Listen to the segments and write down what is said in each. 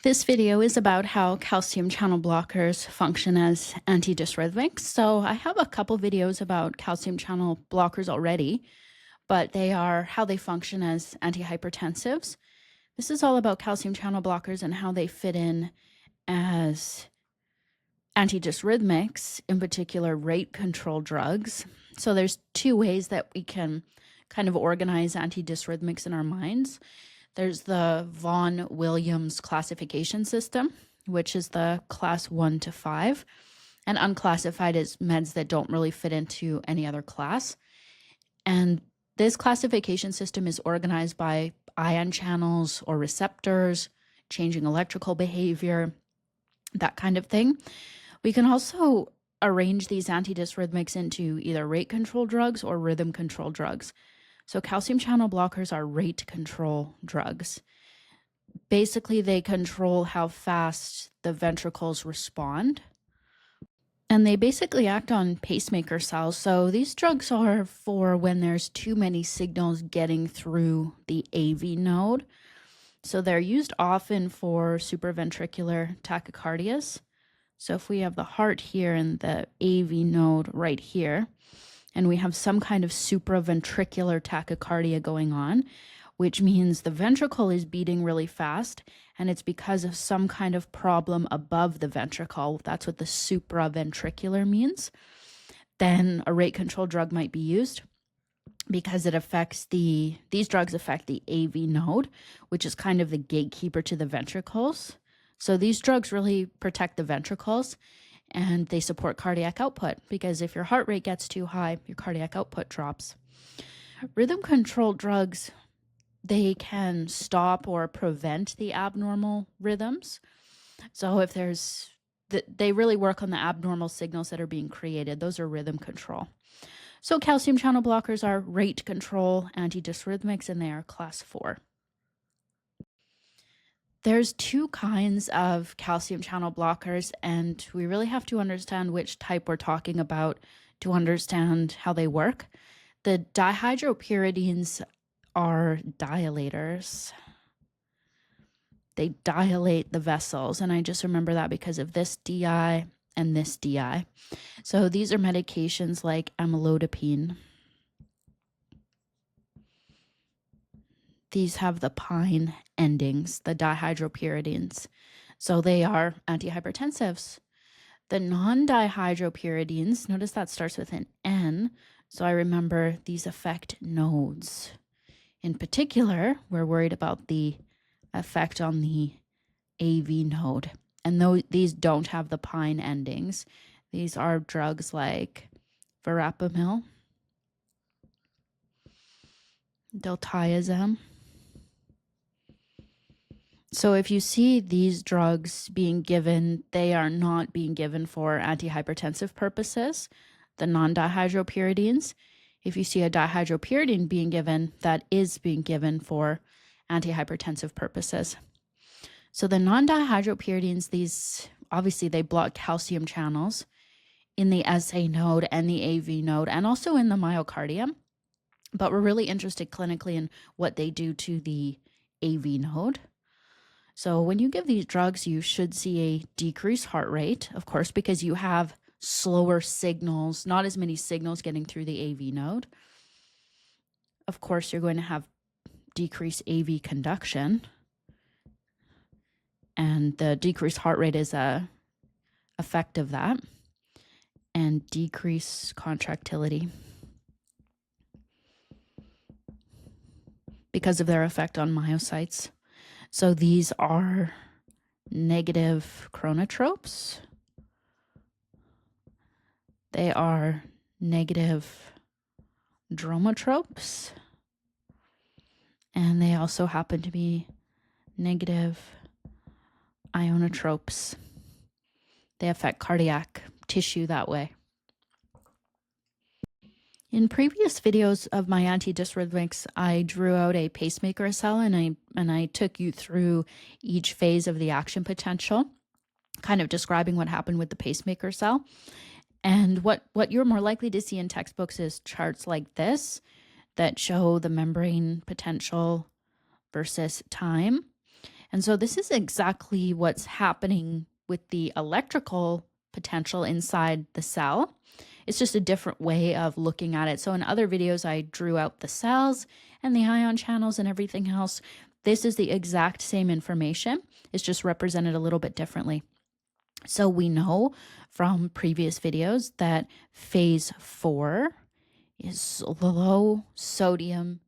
This video is about how calcium channel blockers function as anti-dysrhythmics. So I have a couple videos about calcium channel blockers already, but they are how they function as antihypertensives. This is all about calcium channel blockers and how they fit in as anti-dysrhythmics, in particular rate control drugs. So there's two ways that we can kind of organize anti-dysrhythmics in our minds. There's the Vaughan Williams classification system, which is the class 1 to 5, and unclassified is meds that don't really fit into any other class. And this classification system is organized by ion channels or receptors, changing electrical behavior, that kind of thing. We can also arrange these antidysrhythmics into either rate control drugs or rhythm control drugs. So calcium channel blockers are rate control drugs. Basically, they control how fast the ventricles respond. And they basically act on pacemaker cells. So these drugs are for when there's too many signals getting through the AV node. So they're used often for supraventricular tachycardias. So if we have the heart here and the AV node right here, and we have some kind of supraventricular tachycardia going on, which means the ventricle is beating really fast, and it's because of some kind of problem above the ventricle. That's what the supraventricular means. Then a rate control drug might be used because it affects these drugs affect the AV node, which is kind of the gatekeeper to the ventricles. So these drugs really protect the ventricles, and they support cardiac output, because if your heart rate gets too high, your cardiac output drops. Rhythm control drugs, they can stop or prevent the abnormal rhythms. So if they really work on the abnormal signals that are being created. Those are rhythm control. So calcium channel blockers are rate control antidysrhythmics, and they are class 4. There's two kinds of calcium channel blockers, and we really have to understand which type we're talking about to understand how they work. The dihydropyridines are dilators. They dilate the vessels, and I just remember that because of this DI and this DI. So these are medications like amlodipine. These have the pine endings, the dihydropyridines. So they are antihypertensives. The non-dihydropyridines, notice that starts with an N. So I remember these affect nodes. In particular, we're worried about the effect on the AV node. And these don't have the pine endings. These are drugs like verapamil, diltiazem. So if you see these drugs being given, they are not being given for antihypertensive purposes, the non-dihydropyridines. If you see a dihydropyridine being given, that is being given for antihypertensive purposes. So the non-dihydropyridines, these obviously they block calcium channels in the SA node and the AV node, and also in the myocardium. But we're really interested clinically in what they do to the AV node. So when you give these drugs, you should see a decreased heart rate, of course, because you have slower signals, not as many signals getting through the AV node. Of course, you're going to have decreased AV conduction, and the decreased heart rate is a effect of that, and decreased contractility because of their effect on myocytes. So these are negative chronotropes. They are negative dromotropes. And they also happen to be negative ionotropes. They affect cardiac tissue that way. In previous videos of my antidysrhythmics, I drew out a pacemaker cell, and I took you through each phase of the action potential, kind of describing what happened with the pacemaker cell. And what you're more likely to see in textbooks is charts like this that show the membrane potential versus time. And so this is exactly what's happening with the electrical potential inside the cell. It's just a different way of looking at it. So in other videos, I drew out the cells and the ion channels and everything else. This is the exact same information. It's just represented a little bit differently. So we know from previous videos that phase 4 is low sodium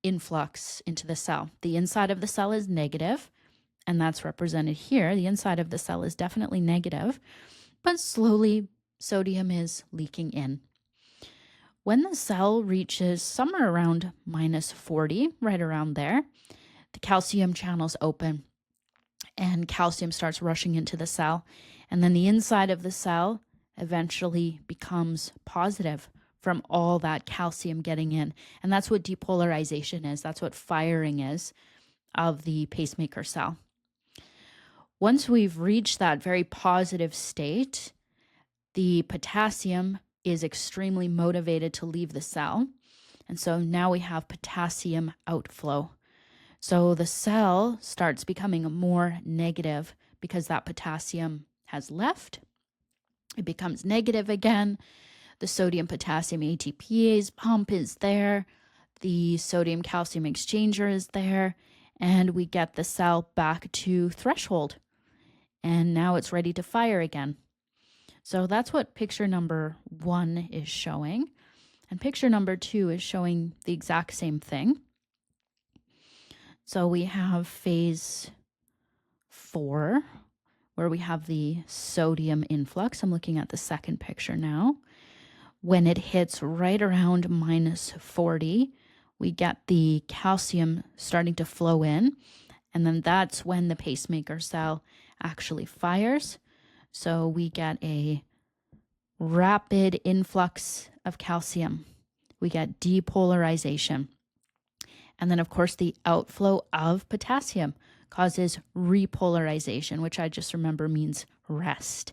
influx into the cell. The inside of the cell is negative, and that's represented here. The inside of the cell is definitely negative, but slowly sodium is leaking in. When the cell reaches somewhere around minus 40, right around there, the calcium channels open and calcium starts rushing into the cell. And then the inside of the cell eventually becomes positive from all that calcium getting in. And that's what depolarization is. That's what firing is of the pacemaker cell. Once we've reached that very positive state, the potassium is extremely motivated to leave the cell. And so now we have potassium outflow. So the cell starts becoming more negative because that potassium has left. It becomes negative again. The sodium potassium ATPase pump is there. The sodium calcium exchanger is there. And we get the cell back to threshold. And now it's ready to fire again. So that's what picture number 1 is showing. And picture number 2 is showing the exact same thing. So we have phase 4, where we have the sodium influx. I'm looking at the second picture now. When it hits right around minus 40, we get the calcium starting to flow in. And then that's when the pacemaker cell actually fires. So we get a rapid influx of calcium. We get depolarization. And then, of course, the outflow of potassium causes repolarization, which I just remember means rest.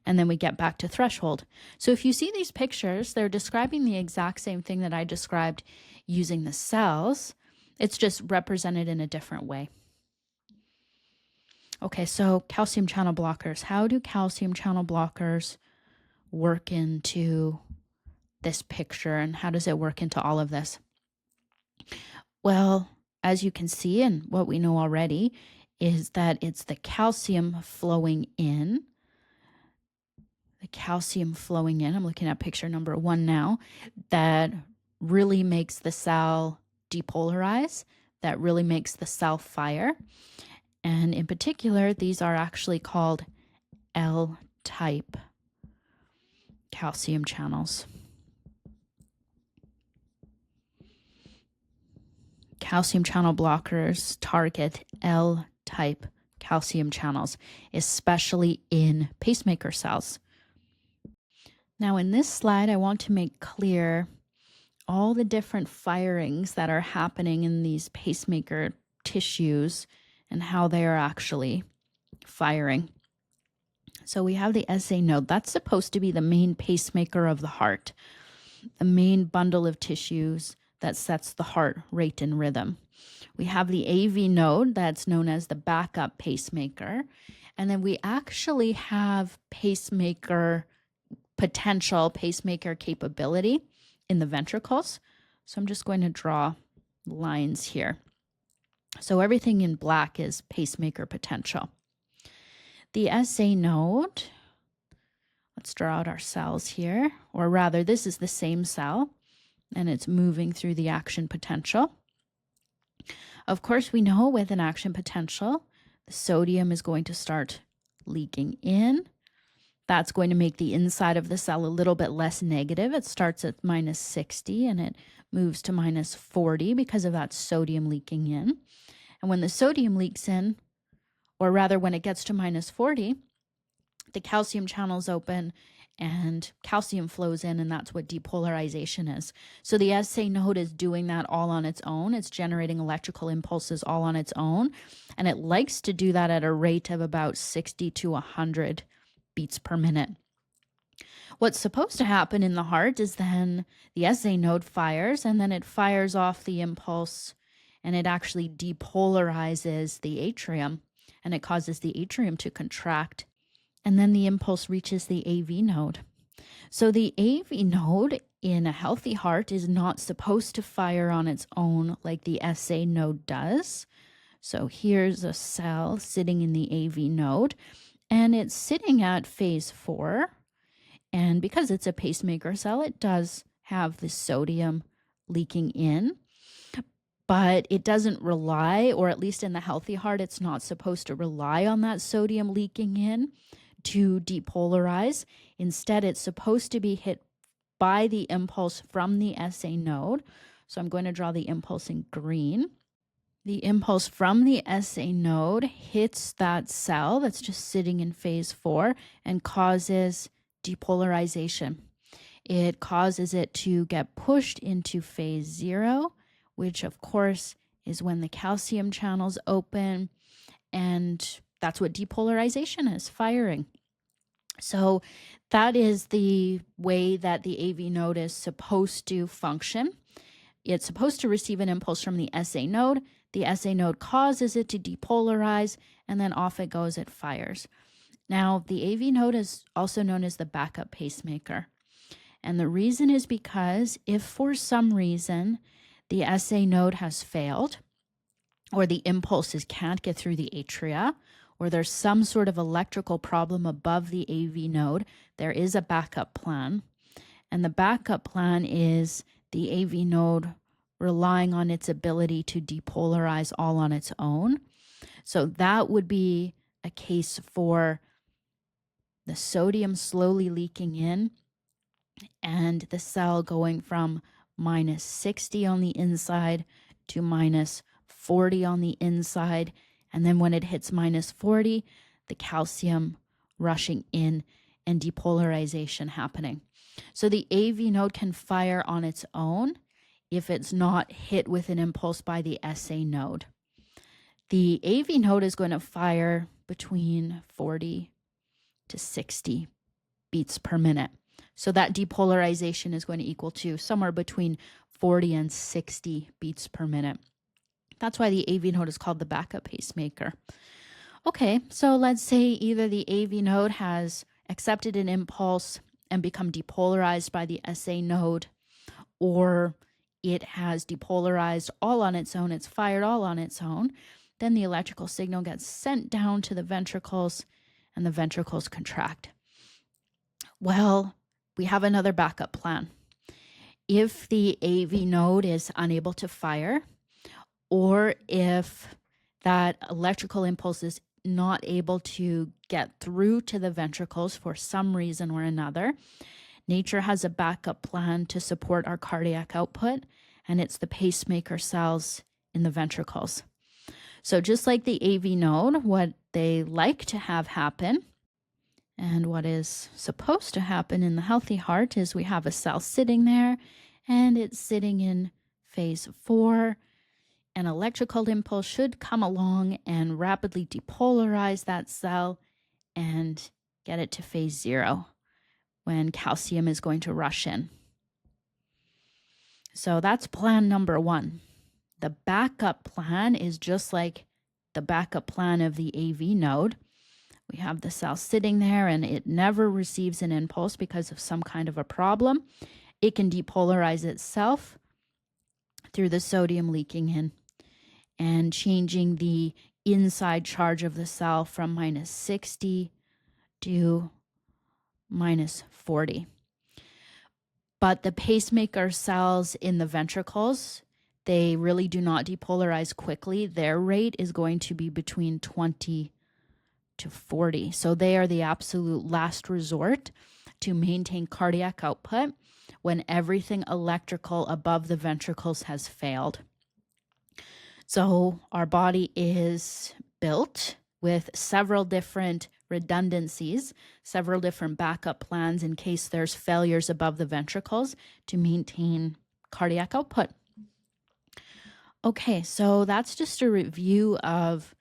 And then we get back to threshold. So if you see these pictures, they're describing the exact same thing that I described using the cells. It's just represented in a different way. Okay, so calcium channel blockers. How do calcium channel blockers work into this picture, and how does it work into all of this? Well, as you can see, and what we know already, is that it's the calcium flowing in. The calcium flowing in, I'm looking at picture number 1 now, that really makes the cell depolarize, that really makes the cell fire. And in particular, these are actually called L-type calcium channels. Calcium channel blockers target L-type calcium channels, especially in pacemaker cells. Now in this slide, I want to make clear all the different firings that are happening in these pacemaker tissues and how they are actually firing. So we have the SA node. That's supposed to be the main pacemaker of the heart, the main bundle of tissues that sets the heart rate and rhythm. We have the AV node that's known as the backup pacemaker. And then we actually have pacemaker potential, pacemaker capability in the ventricles. So I'm just going to draw lines here. So everything in black is pacemaker potential. The SA node, let's draw out our cells here, or rather this is the same cell and it's moving through the action potential. Of course, we know with an action potential, the sodium is going to start leaking in. That's going to make the inside of the cell a little bit less negative. It starts at minus 60 and it moves to minus 40 because of that sodium leaking in. And when the sodium leaks in, or rather when it gets to minus 40, the calcium channels open and calcium flows in, and that's what depolarization is. So the SA node is doing that all on its own. It's generating electrical impulses all on its own, and it likes to do that at a rate of about 60 to 100 beats per minute. What's supposed to happen in the heart is then the SA node fires, and then it fires off the impulse and it actually depolarizes the atrium, and it causes the atrium to contract, and then the impulse reaches the AV node. So the AV node in a healthy heart is not supposed to fire on its own like the SA node does. So here's a cell sitting in the AV node, and it's sitting at phase 4. And because it's a pacemaker cell, it does have the sodium leaking in, but it doesn't rely, or at least in the healthy heart, it's not supposed to rely on that sodium leaking in to depolarize. Instead, it's supposed to be hit by the impulse from the SA node. So I'm going to draw the impulse in green. The impulse from the SA node hits that cell that's just sitting in phase 4 and causes depolarization. It causes it to get pushed into phase 0, which of course is when the calcium channels open, and that's what depolarization is, firing. So that is the way that the AV node is supposed to function. It's supposed to receive an impulse from the SA node. The SA node causes it to depolarize, and then off it goes, it fires. Now, the AV node is also known as the backup pacemaker. And the reason is because if for some reason the SA node has failed, or the impulses can't get through the atria, or there's some sort of electrical problem above the AV node, there is a backup plan. And the backup plan is the AV node relying on its ability to depolarize all on its own. So that would be a case for the sodium slowly leaking in and the cell going from minus 60 on the inside to minus 40 on the inside. And then when it hits minus 40, the calcium rushing in and depolarization happening. So the AV node can fire on its own if it's not hit with an impulse by the SA node. The AV node is going to fire between 40 to 60 beats per minute. So that depolarization is going to equal to somewhere between 40 and 60 beats per minute. That's why the AV node is called the backup pacemaker. Okay, so let's say either the AV node has accepted an impulse and become depolarized by the SA node, or it has depolarized all on its own, it's fired all on its own. Then the electrical signal gets sent down to the ventricles, and the ventricles contract. Well, we have another backup plan. If the AV node is unable to fire, or if that electrical impulse is not able to get through to the ventricles for some reason or another, nature has a backup plan to support our cardiac output, and it's the pacemaker cells in the ventricles. So just like the AV node, what they like to have happen, and what is supposed to happen in the healthy heart, is we have a cell sitting there, and it's sitting in phase 4. An electrical impulse should come along and rapidly depolarize that cell and get it to phase 0 when calcium is going to rush in. So that's plan number 1. The backup plan is just like the backup plan of the AV node. We have the cell sitting there and it never receives an impulse because of some kind of a problem. It can depolarize itself through the sodium leaking in and changing the inside charge of the cell from minus 60 to minus 40. But the pacemaker cells in the ventricles, they really do not depolarize quickly. Their rate is going to be between 20 to 40. So they are the absolute last resort to maintain cardiac output when everything electrical above the ventricles has failed. So our body is built with several different redundancies, several different backup plans in case there's failures above the ventricles to maintain cardiac output. Okay, so that's just a review of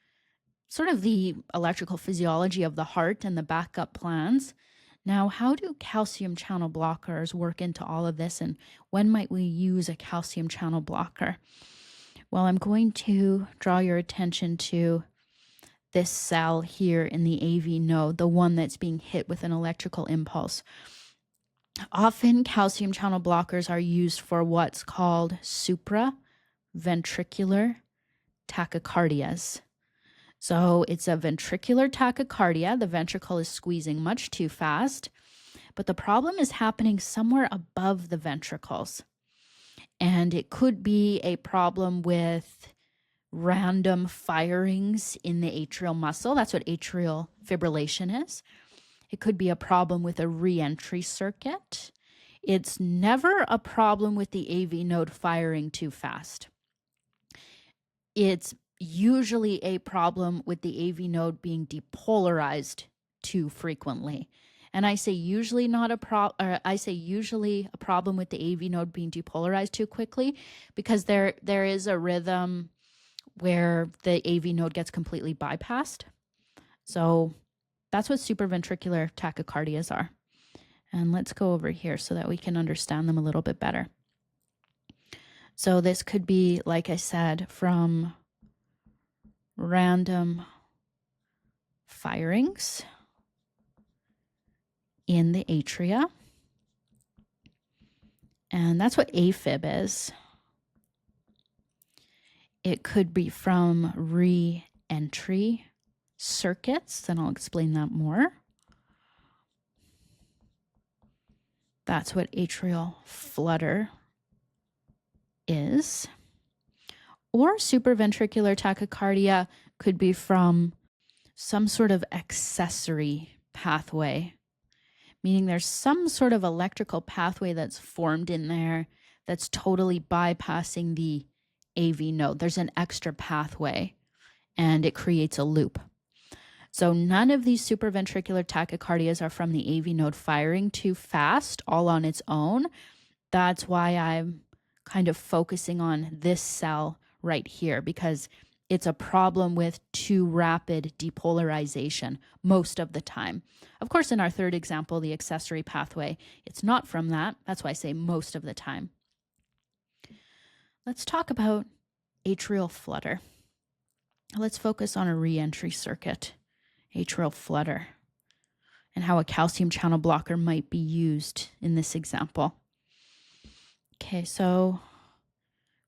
sort of the electrical physiology of the heart and the backup plans. Now, how do calcium channel blockers work into all of this, and when might we use a calcium channel blocker? Well, I'm going to draw your attention to this cell here in the AV node, the one that's being hit with an electrical impulse. Often calcium channel blockers are used for what's called supraventricular tachycardias. So it's a ventricular tachycardia. The ventricle is squeezing much too fast, but the problem is happening somewhere above the ventricles. And it could be a problem with random firings in the atrial muscle. That's what atrial fibrillation is. It could be a problem with a re-entry circuit. It's never a problem with the AV node firing too fast. It's usually a problem with the AV node being depolarized too frequently. And I say usually a problem with the AV node being depolarized too quickly because there is a rhythm where the AV node gets completely bypassed. So that's what supraventricular tachycardias are. And let's go over here so that we can understand them a little bit better. So this could be, like I said, from random firings in the atria. And that's what AFib is. It could be from re-entry circuits, and I'll explain that more. That's what atrial flutter is. Or supraventricular tachycardia could be from some sort of accessory pathway, meaning there's some sort of electrical pathway that's formed in there that's totally bypassing the AV node. There's an extra pathway and it creates a loop. So none of these supraventricular tachycardias are from the AV node firing too fast all on its own. That's why I'm kind of focusing on this cell right here, because it's a problem with too rapid depolarization most of the time. Of course, in our third example, the accessory pathway, it's not from that. That's why I say most of the time. Let's talk about atrial flutter. Let's focus on a re-entry circuit, atrial flutter, and how a calcium channel blocker might be used in this example. Okay, so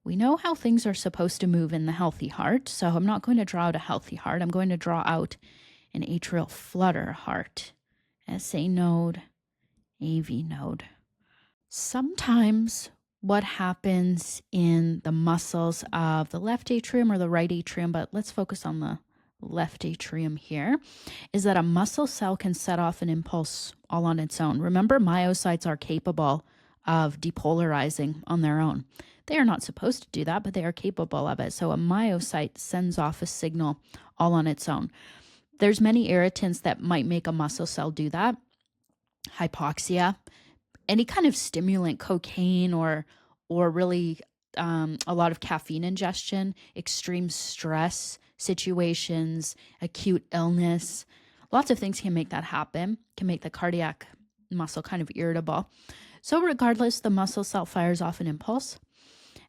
we know how things are supposed to move in the healthy heart, so I'm not going to draw out a healthy heart. I'm going to draw out an atrial flutter heart. SA node, AV node. Sometimes what happens in the muscles of the left atrium or the right atrium, but let's focus on the left atrium here, is that a muscle cell can set off an impulse all on its own. Remember, myocytes are capable of depolarizing on their own. They are not supposed to do that, but they are capable of it. So a myocyte sends off a signal all on its own. There's many irritants that might make a muscle cell do that. Hypoxia, any kind of stimulant, cocaine or really a lot of caffeine ingestion, extreme stress situations, acute illness. Lots of things can make that happen, can make the cardiac muscle kind of irritable. So regardless, the muscle cell fires off an impulse.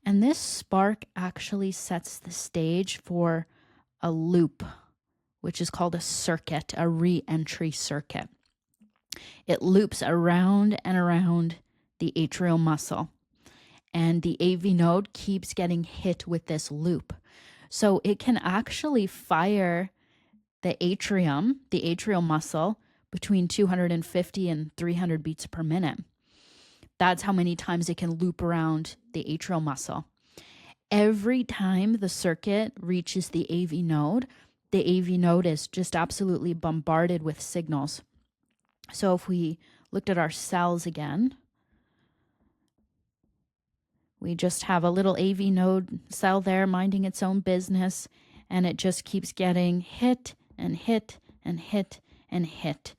And this spark actually sets the stage for a loop, which is called a circuit, a re-entry circuit. It loops around and around the atrial muscle, and the AV node keeps getting hit with this loop. So it can actually fire the atrial muscle, between 250 and 300 beats per minute. That's how many times it can loop around the atrial muscle. Every time the circuit reaches the AV node is just absolutely bombarded with signals. So if we looked at our cells again, we just have a little AV node cell there minding its own business, and it just keeps getting hit and hit and hit and hit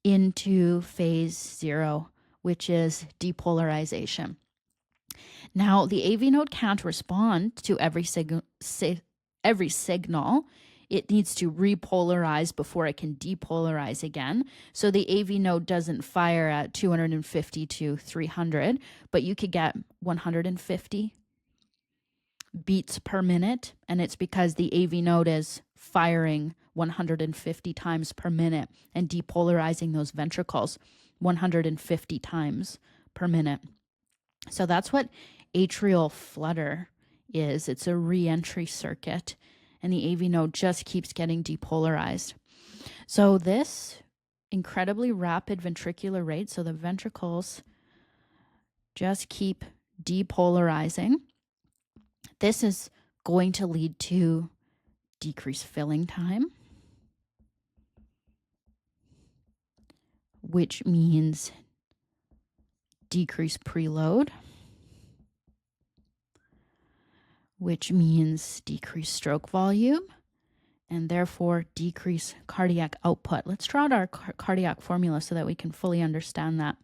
into phase 0, which is depolarization. Now, the AV node can't respond to every signal. It needs to repolarize before it can depolarize again. So the AV node doesn't fire at 250 to 300, but you could get 150, beats per minute, and it's because the AV node is firing 150 times per minute and depolarizing those ventricles 150 times per minute. So that's what atrial flutter is. It's a re-entry circuit, and the AV node just keeps getting depolarized. So this incredibly rapid ventricular rate, so the ventricles just keep depolarizing. This is going to lead to decreased filling time, which means decreased preload, which means decreased stroke volume, and therefore decreased cardiac output. Let's draw out our cardiac formula so that we can fully understand that.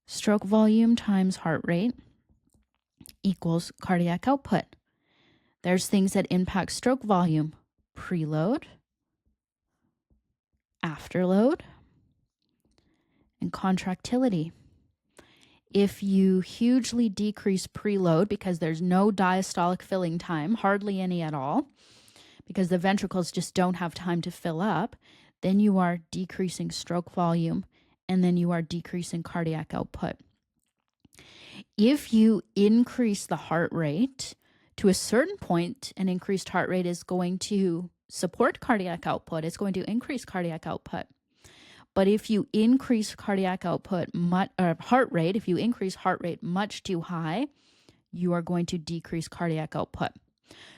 Stroke volume times heart rate equals cardiac output. There's things that impact stroke volume: preload, afterload, and contractility. If you hugely decrease preload because there's no diastolic filling time, hardly any at all, because the ventricles just don't have time to fill up, then you are decreasing stroke volume, and then you are decreasing cardiac output. If you increase the heart rate to a certain point, an increased heart rate is going to support cardiac output. It's going to increase cardiac output. But if you increase cardiac output, heart rate, if you increase heart rate much too high, you are going to decrease cardiac output.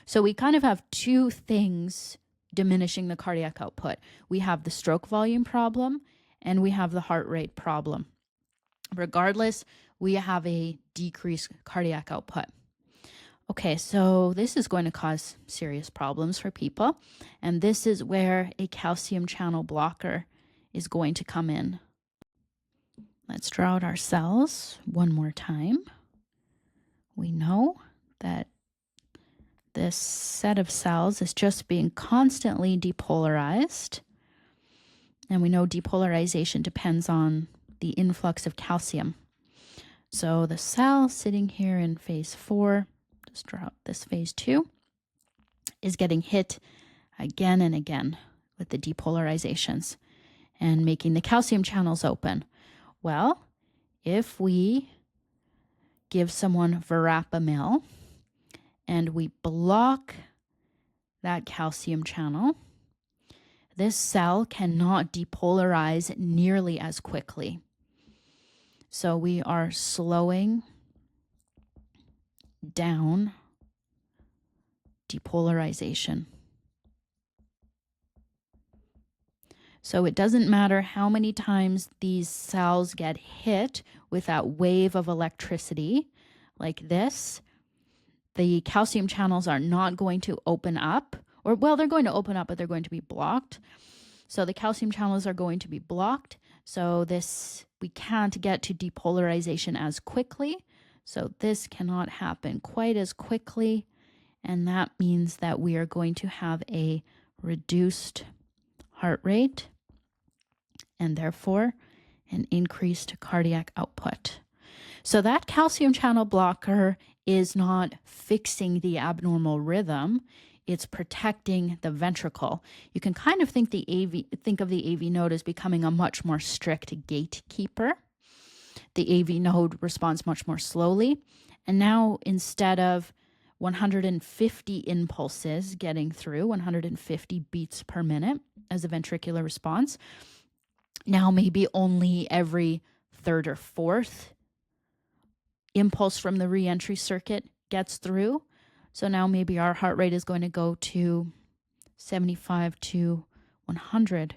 So we kind of have two things diminishing the cardiac output. We have the stroke volume problem and we have the heart rate problem. Regardless, we have a decreased cardiac output. Okay, so this is going to cause serious problems for people, and this is where a calcium channel blocker is going to come in. Let's draw out our cells one more time. We know that this set of cells is just being constantly depolarized, and we know depolarization depends on the influx of calcium. So the cell sitting here in phase 4, just draw out this phase 2, is getting hit again and again with the depolarizations and making the calcium channels open. Well, if we give someone verapamil and we block that calcium channel, this cell cannot depolarize nearly as quickly. So we are slowing down depolarization. So it doesn't matter how many times these cells get hit with that wave of electricity like this, the calcium channels are not going to open up, or well, they're going to open up, but they're going to be blocked. So the calcium channels are going to be blocked. So we can't get to depolarization as quickly. So this cannot happen quite as quickly. And that means that we are going to have a reduced heart rate and therefore an increased cardiac output. So that calcium channel blocker is not fixing the abnormal rhythm. It's protecting the ventricle. You can kind of think of the AV node as becoming a much more strict gatekeeper. The AV node responds much more slowly. And now instead of 150 impulses getting through, 150 beats per minute as a ventricular response, now maybe only every third or fourth impulse from the re-entry circuit gets through. So now maybe our heart rate is going to go to 75 to 100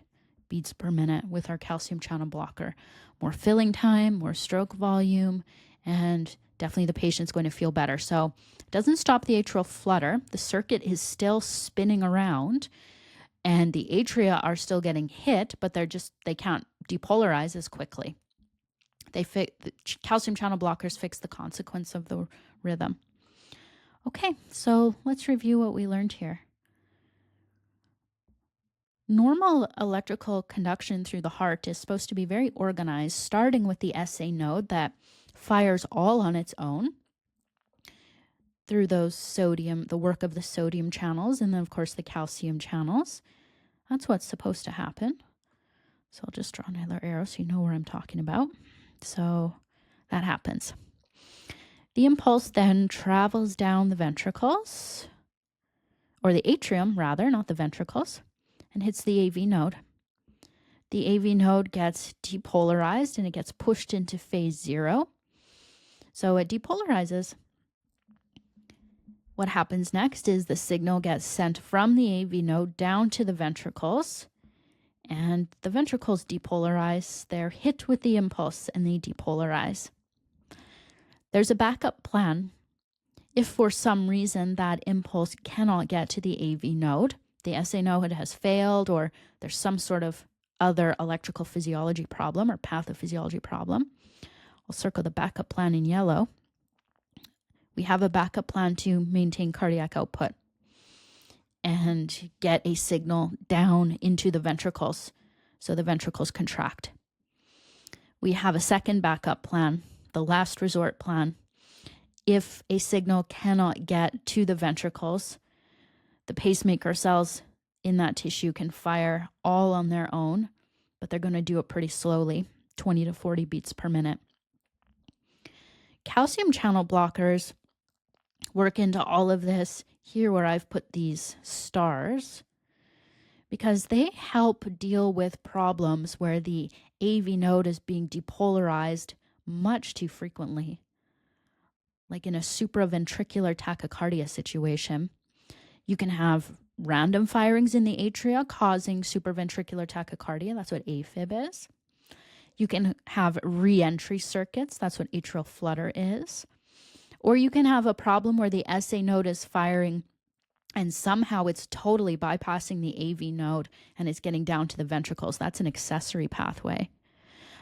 beats per minute with our calcium channel blocker. More filling time, more stroke volume, and definitely the patient's going to feel better. So it doesn't stop the atrial flutter. The circuit is still spinning around and the atria are still getting hit, but they can't depolarize as quickly. The calcium channel blockers fix the consequence of the rhythm. Okay, so let's review what we learned here. Normal electrical conduction through the heart is supposed to be very organized, starting with the SA node that fires all on its own. through the work of the sodium channels, and then of course the calcium channels. That's what's supposed to happen. So I'll just draw another arrow so you know where I'm talking about. So that happens. The impulse then travels down the ventricles, or the atrium rather, not the ventricles, and hits the AV node. The AV node gets depolarized and it gets pushed into phase 0. So it depolarizes. What happens next is the signal gets sent from the AV node down to the ventricles, and the ventricles depolarize. They're hit with the impulse and they depolarize. There's a backup plan. If for some reason that impulse cannot get to the AV node, the SA node has failed, or there's some sort of other electrical physiology problem or pathophysiology problem, I'll circle the backup plan in yellow. We have a backup plan to maintain cardiac output and get a signal down into the ventricles so the ventricles contract. We have a second backup plan, the last resort plan. If a signal cannot get to the ventricles, the pacemaker cells in that tissue can fire all on their own, but they're going to do it pretty slowly, 20 to 40 beats per minute. Calcium channel blockers work into all of this here where I've put these stars, because they help deal with problems where the AV node is being depolarized much too frequently. Like in a supraventricular tachycardia situation, you can have random firings in the atria causing supraventricular tachycardia. That's what AFib is. You can have re-entry circuits. That's what atrial flutter is. Or you can have a problem where the SA node is firing and somehow it's totally bypassing the AV node and it's getting down to the ventricles. That's an accessory pathway.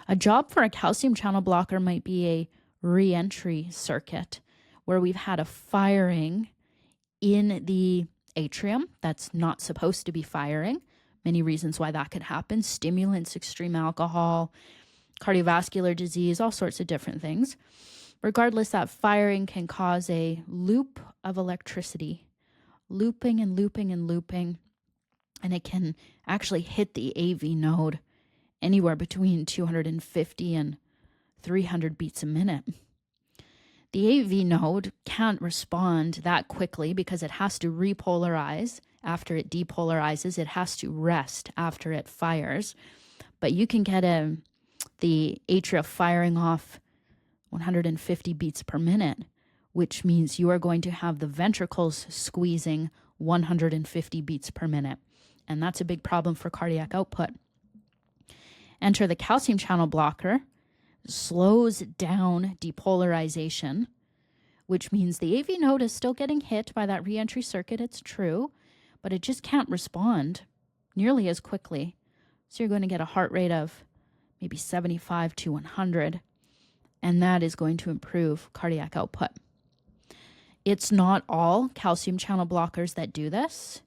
A job for a calcium channel blocker might be a re-entry circuit where we've had a firing in the atrium that's not supposed to be firing. Many reasons why that could happen: stimulants, extreme alcohol, cardiovascular disease, all sorts of different things. Regardless, that firing can cause a loop of electricity, looping and looping and looping, and it can actually hit the AV node anywhere between 250 and 300 beats a minute. The AV node can't respond that quickly because it has to repolarize after it depolarizes. It has to rest after it fires. But you can get the atria firing off 150 beats per minute, which means you are going to have the ventricles squeezing 150 beats per minute. And that's a big problem for cardiac output. Enter the calcium channel blocker, slows down depolarization, which means the AV node is still getting hit by that reentry circuit, it's true, but it just can't respond nearly as quickly. So you're going to get a heart rate of maybe 75 to 100, and that is going to improve cardiac output. It's not all calcium channel blockers that do this.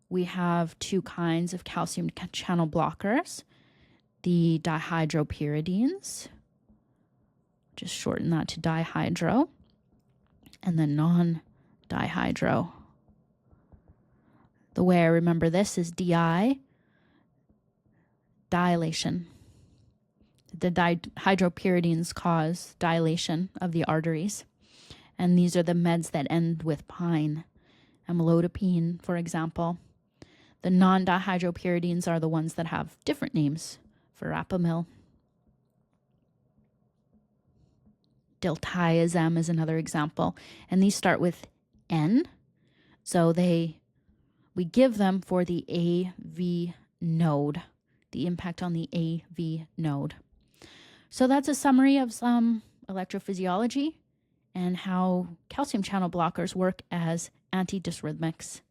We have two kinds of calcium channel blockers: the dihydropyridines, just shorten that to dihydro, and the non-dihydro. The way I remember this is DI, dilation. The dihydropyridines cause dilation of the arteries, and these are the meds that end with pine, amlodipine, for example. The non-dihydropyridines are the ones that have different names: verapamil. Diltiazem is another example, and these start with N, so we give them for the AV node, the impact on the AV node. So that's a summary of some electrophysiology and how calcium channel blockers work as anti-dysrhythmics.